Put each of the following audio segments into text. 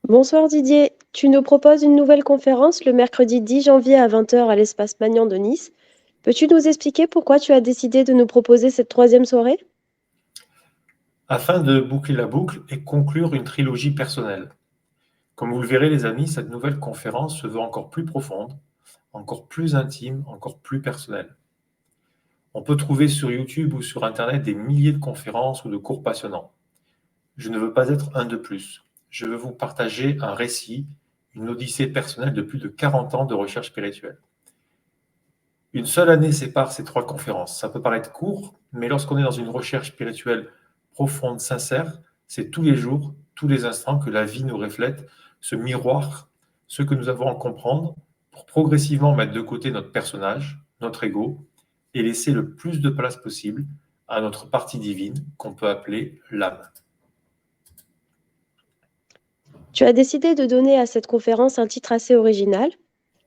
Bonsoir Didier, tu nous proposes une nouvelle conférence le mercredi 10 janvier à 20 heures à l'espace Magnan de Nice. Peux-tu nous expliquer pourquoi tu as décidé de nous proposer cette troisième soirée? Afin de boucler la boucle et conclure une trilogie personnelle. Comme vous le verrez les amis, cette nouvelle conférence se veut encore plus profonde, encore plus intime, encore plus personnelle. On peut trouver sur YouTube ou sur Internet des milliers de conférences ou de cours passionnants. Je ne veux pas être un de plus. Je veux vous partager un récit, une odyssée personnelle de plus de 40 ans de recherche spirituelle. Une seule année sépare ces trois conférences. Ça peut paraître court, mais lorsqu'on est dans une recherche spirituelle profonde, sincère, c'est tous les jours, tous les instants que la vie nous reflète ce miroir, ce que nous avons à comprendre pour progressivement mettre de côté notre personnage, notre ego, et laisser le plus de place possible à notre partie divine qu'on peut appeler l'âme. Tu as décidé de donner à cette conférence un titre assez original,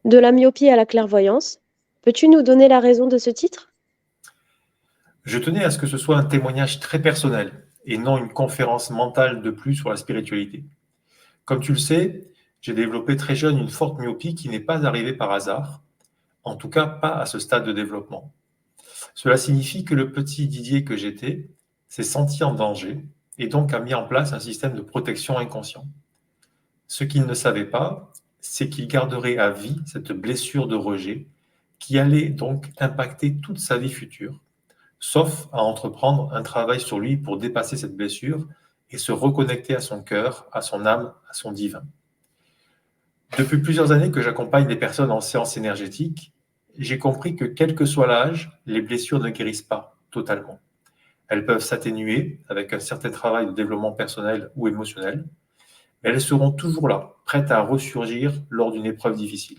De la myopie à la clairvoyance. Peux-tu nous donner la raison de ce titre? Je tenais à ce que ce soit un témoignage très personnel et non une conférence mentale de plus sur la spiritualité. Comme tu le sais, j'ai développé très jeune une forte myopie qui n'est pas arrivée par hasard, en tout cas pas à ce stade de développement. Cela signifie que le petit Didier que j'étais s'est senti en danger et donc a mis en place un système de protection inconscient. Ce qu'il ne savait pas, c'est qu'il garderait à vie cette blessure de rejet qui allait donc impacter toute sa vie future, sauf à entreprendre un travail sur lui pour dépasser cette blessure et se reconnecter à son cœur, à son âme, à son divin. Depuis plusieurs années que j'accompagne des personnes en séance énergétique, j'ai compris que quel que soit l'âge, les blessures ne guérissent pas totalement. Elles peuvent s'atténuer avec un certain travail de développement personnel ou émotionnel, mais elles seront toujours là, prêtes à ressurgir lors d'une épreuve difficile.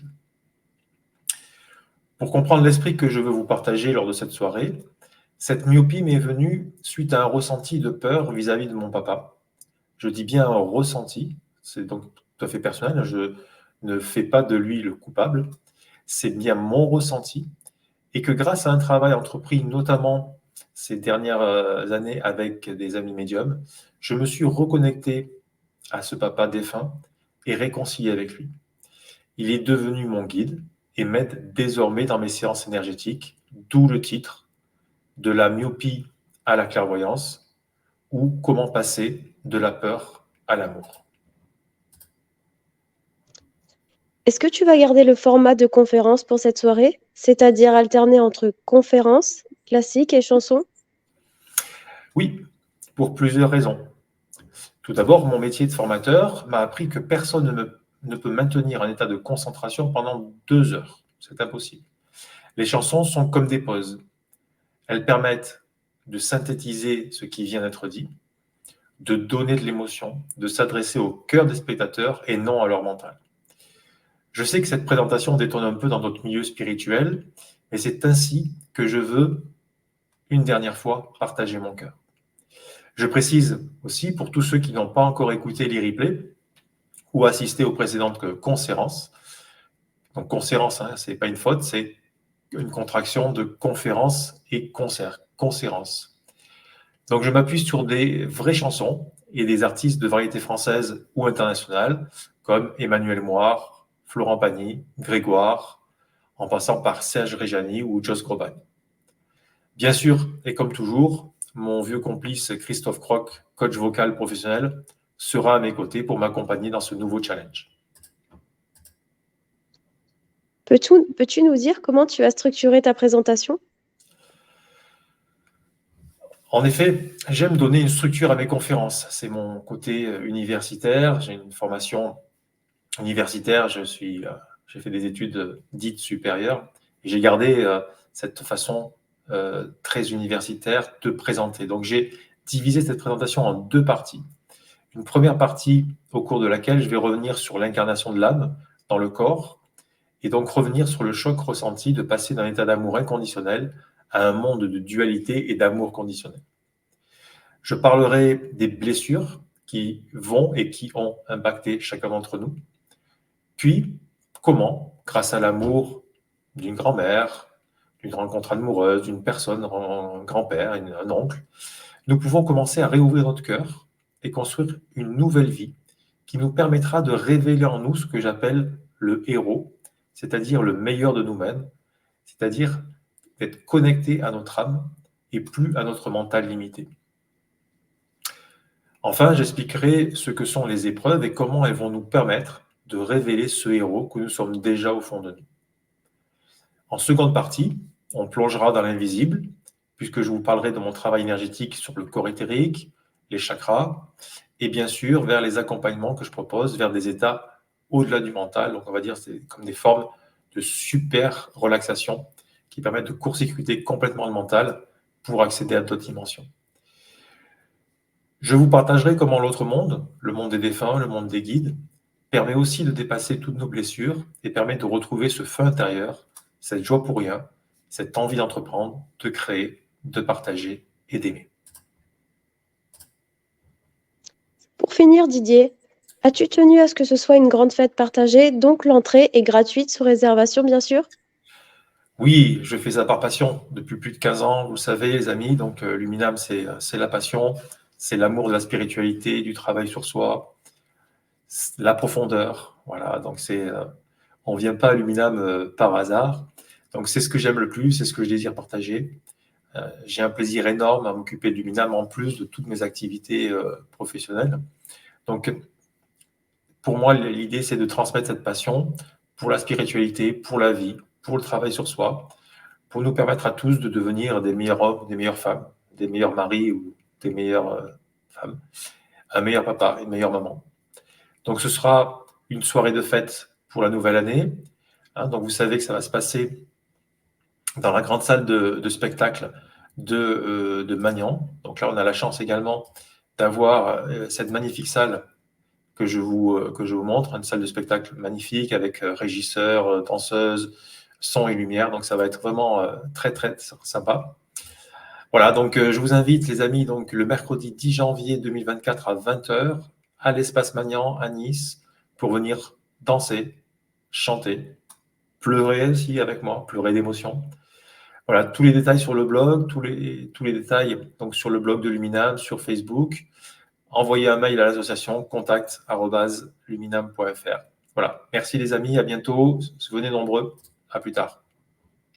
Pour comprendre l'esprit que je veux vous partager lors de cette soirée, cette myopie m'est venue suite à un ressenti de peur vis-à-vis de mon papa. Je dis bien un ressenti, c'est donc tout à fait personnel, je ne fais pas de lui le coupable, c'est bien mon ressenti, et que grâce à un travail entrepris notamment ces dernières années avec des amis médiums, je me suis reconnecté à ce papa défunt et réconcilié avec lui. Il est devenu mon guide et m'aide désormais dans mes séances énergétiques, d'où le titre de la myopie à la clairvoyance ou comment passer de la peur à l'amour. Est-ce que tu vas garder le format de conférence pour cette soirée, c'est-à-dire alterner entre conférences, classiques et chansons? Oui, pour plusieurs raisons. Tout d'abord, mon métier de formateur m'a appris que personne ne peut maintenir un état de concentration pendant 2 heures. C'est impossible. Les chansons sont comme des pauses. Elles permettent de synthétiser ce qui vient d'être dit, de donner de l'émotion, de s'adresser au cœur des spectateurs et non à leur mental. Je sais que cette présentation détonne un peu dans notre milieu spirituel, mais c'est ainsi que je veux, une dernière fois, partager mon cœur. Je précise aussi, pour tous ceux qui n'ont pas encore écouté les replays ou assisté aux précédentes conférences, donc conférence, hein, c'est pas une faute, c'est une contraction de conférence et concert, conférence. Donc je m'appuie sur des vraies chansons et des artistes de variété française ou internationale, comme Emmanuel Moire, Florent Pagny, Grégoire, en passant par Serge Reggiani ou Joss Groban. Bien sûr, et comme toujours, mon vieux complice Christophe Croc, coach vocal professionnel, sera à mes côtés pour m'accompagner dans ce nouveau challenge. Peux-tu nous dire comment tu as structuré ta présentation? En effet, j'aime donner une structure à mes conférences. C'est mon côté universitaire. J'ai une formation universitaire. J'ai fait des études dites supérieures. Et j'ai gardé cette façon très universitaire de présenter. Donc, j'ai divisé cette présentation en deux parties. Une première partie au cours de laquelle je vais revenir sur l'incarnation de l'âme dans le corps et donc revenir sur le choc ressenti de passer d'un état d'amour inconditionnel à un monde de dualité et d'amour conditionnel. Je parlerai des blessures qui vont et qui ont impacté chacun d'entre nous. Puis, comment, grâce à l'amour d'une grand-mère, d'une rencontre amoureuse, d'une personne, un grand-père, un oncle, nous pouvons commencer à réouvrir notre cœur et construire une nouvelle vie qui nous permettra de révéler en nous ce que j'appelle le héros, c'est-à-dire le meilleur de nous-mêmes, c'est-à-dire d'être connecté à notre âme et plus à notre mental limité. Enfin, j'expliquerai ce que sont les épreuves et comment elles vont nous permettre de révéler ce héros que nous sommes déjà au fond de nous. En seconde partie, on plongera dans l'invisible, puisque je vous parlerai de mon travail énergétique sur le corps éthérique, les chakras, et bien sûr vers les accompagnements que je propose vers des états au-delà du mental. Donc on va dire c'est comme des formes de super relaxation qui permettent de court-circuiter complètement le mental pour accéder à d'autres dimensions. Je vous partagerai comment l'autre monde, le monde des défunts, le monde des guides, permet aussi de dépasser toutes nos blessures et permet de retrouver ce feu intérieur, cette joie pour rien, cette envie d'entreprendre, de créer, de partager et d'aimer. Pour finir, Didier, as-tu tenu à ce que ce soit une grande fête partagée, donc l'entrée est gratuite sous réservation, bien sûr? Oui, je fais ça par passion depuis plus de 15 ans, vous le savez, les amis. Donc, Luminam, c'est la passion, c'est l'amour de la spiritualité, du travail sur soi, la profondeur. Voilà, donc on ne vient pas à Luminam par hasard. Donc, c'est ce que j'aime le plus, c'est ce que je désire partager. J'ai un plaisir énorme à m'occuper de Luminam en plus de toutes mes activités professionnelles. Donc, pour moi, l'idée, c'est de transmettre cette passion pour la spiritualité, pour la vie, pour le travail sur soi, pour nous permettre à tous de devenir des meilleurs hommes, des meilleures femmes, des meilleurs maris ou des meilleures femmes, un meilleur papa, une meilleure maman. Donc, ce sera une soirée de fête pour la nouvelle année. Donc, vous savez que ça va se passer dans la grande salle de spectacle de Magnan. Donc là, on a la chance également d'avoir cette magnifique salle que je vous montre, une salle de spectacle magnifique avec régisseur, danseuse, son et lumière. Donc ça va être vraiment très, très sympa. Voilà, donc je vous invite, les amis, donc le mercredi 10 janvier 2024 à 20h à l'Espace Magnan à Nice pour venir danser, chanter, pleurer aussi avec moi, pleurer d'émotion. Voilà, tous les détails sur le blog, tous les détails donc sur le blog de Luminam, sur Facebook. Envoyez un mail à l'association contact@luminam.fr. Voilà, merci les amis, à bientôt. Venez nombreux, à plus tard.